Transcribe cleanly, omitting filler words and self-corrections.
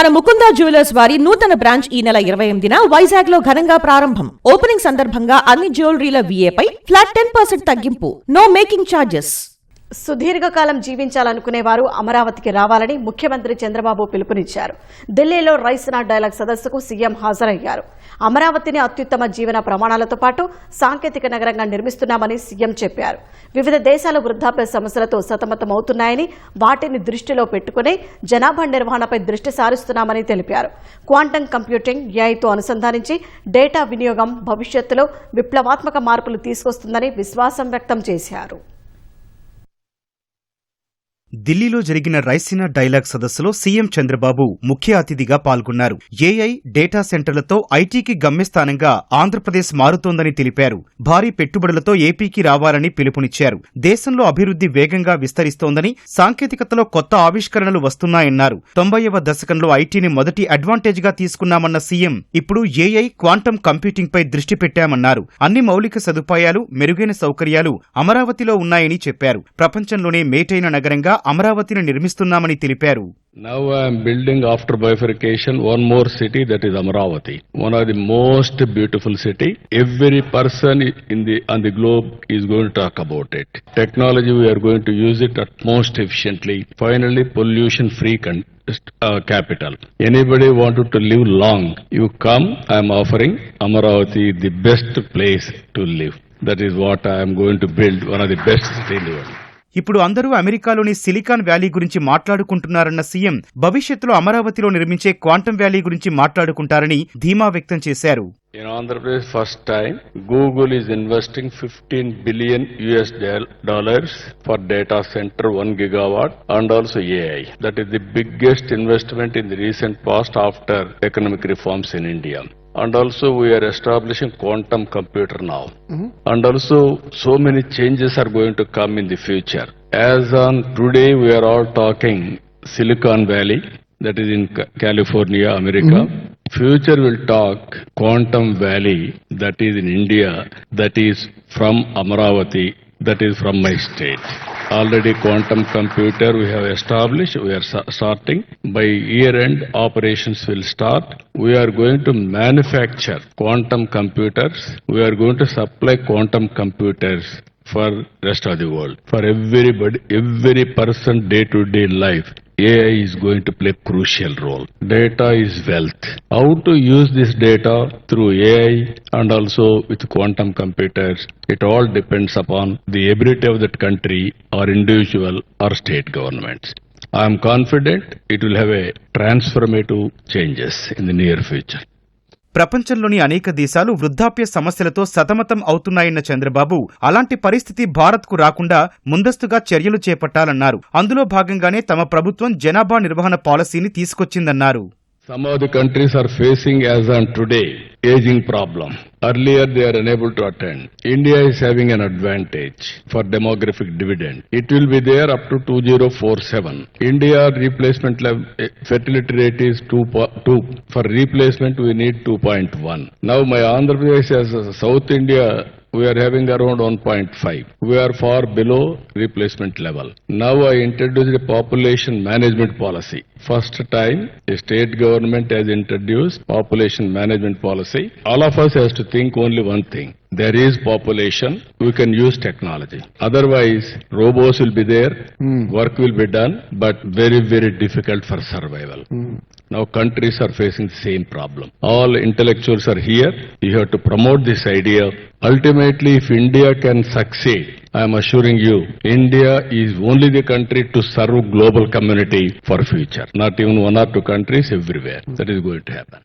మన ముకుందా జ్యువెలర్స్ వారి నూతన బ్రాంచ్ ఈ నెల 28న వైజాగ్ లో ఘనంగా ప్రారంభం. ఓపెనింగ్ సందర్భంగా అన్ని జ్యువెలరీల VAపై ఫ్లాట్ 10% తగ్గింపు. No making charges. సుదీర్ఘకాలం జీవించాలనుకునే వారు అమరావతికి రావాలని ముఖ్యమంత్రి చంద్రబాబు పిలుపునిచ్చారు. ఢిల్లీలో రైసినా డైలాగ్ సదస్సుకు సీఎం హాజరయ్యారు. అమరావతిని అత్యుత్తమ జీవన ప్రమాణాలతో పాటు సాంకేతిక నగరంగా నిర్మిస్తున్నామని సీఎం చెప్పారు. వివిధ దేశాల వృద్ధాప్య సమస్యలతో సతమతమవుతున్నాయని, వాటిని దృష్టిలో పెట్టుకునే జనాభా నిర్వహణపై దృష్టి సారిస్తున్నామని తెలిపారు. క్వాంటం కంప్యూటింగ్, ఏఐతో అనుసంధానించి డేటా వినియోగం భవిష్యత్తులో విప్లవాత్మక మార్పులు తీసుకొస్తుందని విశ్వాసం వ్యక్తం చేశారు. ఢిల్లీలో జరిగిన రైసినా డైలాగ్ సదస్సులో సీఎం చంద్రబాబు ముఖ్య అతిథిగా పాల్గొన్నారు. ఏఐ, డేటా సెంటర్లతో ఐటీకి గమ్యస్థానంగా ఆంధ్రప్రదేశ్ మారుతోందని తెలిపారు. భారీ పెట్టుబడులతో ఏపీకి రావాలని పిలుపునిచ్చారు. దేశంలో అభివృద్ధి వేగంగా విస్తరిస్తోందని, సాంకేతికతలో కొత్త ఆవిష్కరణలు వస్తున్నాయన్నారు. 90వ దశకంలో ఐటీని మొదటి అడ్వాంటేజ్ గా తీసుకున్నామన్న సీఎం ఇప్పుడు ఏఐ, క్వాంటం కంప్యూటింగ్ పై దృష్టి పెట్టామన్నారు. అన్ని మౌలిక సదుపాయాలు, మెరుగైన సౌకర్యాలు అమరావతిలో ఉన్నాయని చెప్పారు. ప్రపంచంలోనే మేటైన నగరంగా అమరావతిని నిర్మిస్తున్నామని తెలిపారు. Now I am building, after bifurcation, one more city, that is Amaravati. One of the most beautiful city. Every person on the globe is going to talk about it. Technology, we are going to use it at most efficiently. Finally, pollution-free capital. Anybody wanted to live long, you come, I am offering Amaravati the best place to live. That is what I am going to build, one of the best city in the world. ఇప్పుడు అందరూ అమెరికాలోని silicon valley గురించి మాట్లాడుకుంటున్నారన్న CM భవిష్యత్తులో అమరావతిలో నిర్మించే quantum valley గురించి మాట్లాడుకుంటారని ధీమా వ్యక్తం చేశారు. In Andhra Pradesh, first time, Google is investing $15 billion for data center 1 gigawatt and also AI. That is the biggest investment in the recent past after economic reforms in India. And also we are establishing quantum computer now. And also so many changes are going to come in the future. As on today we are all talking Silicon Valley, that is in California, America. Future will talk Quantum Valley, that is in India, that is from Amaravati, that is from my state. Already quantum computer we have established, we are starting. By year end operations will start. We are going to manufacture quantum computers. We are going to supply quantum computers for rest of the world. For everybody, every person day to day life, AI is going to play crucial role. Data is wealth. How to use this data through AI and also with quantum computers, it all depends upon the ability of that country or individual or state governments. I am confident it will have a transformative changes in the near future. ప్రపంచంలోని అనేక దేశాలు వృద్ధాప్య సమస్యలతో సతమతం అవుతున్నాయన్న చంద్రబాబు అలాంటి పరిస్థితి భారత్కు రాకుండా ముందస్తుగా చర్యలు చేపట్టాలన్నారు. అందులో భాగంగానే తమ ప్రభుత్వం జనాభా నిర్వహణ పాలసీని తీసుకొచ్చిందన్నారు. Some of the countries are facing, as on today, aging problem. Earlier they are unable to attend. India is having an advantage for demographic dividend. It will be there up to 2047. India replacement level, fertility rate is 2. For replacement we need 2.1. Now my Andhra Pradesh as South India, we are having around 1.5. We are far below replacement level. Now I introduced a population management policy. First time a state government has introduced population management policy. All of us has to think only one thing. There is population, we can use technology. Otherwise, robots will be there, work will be done, but very, very difficult for survival. Now countries are facing the same problem. All intellectuals are here. You have to promote this idea. Ultimately, if India can succeed, I am assuring you, India is only the country to serve global community for future. Not even 1 or 2 countries, everywhere. That is going to happen.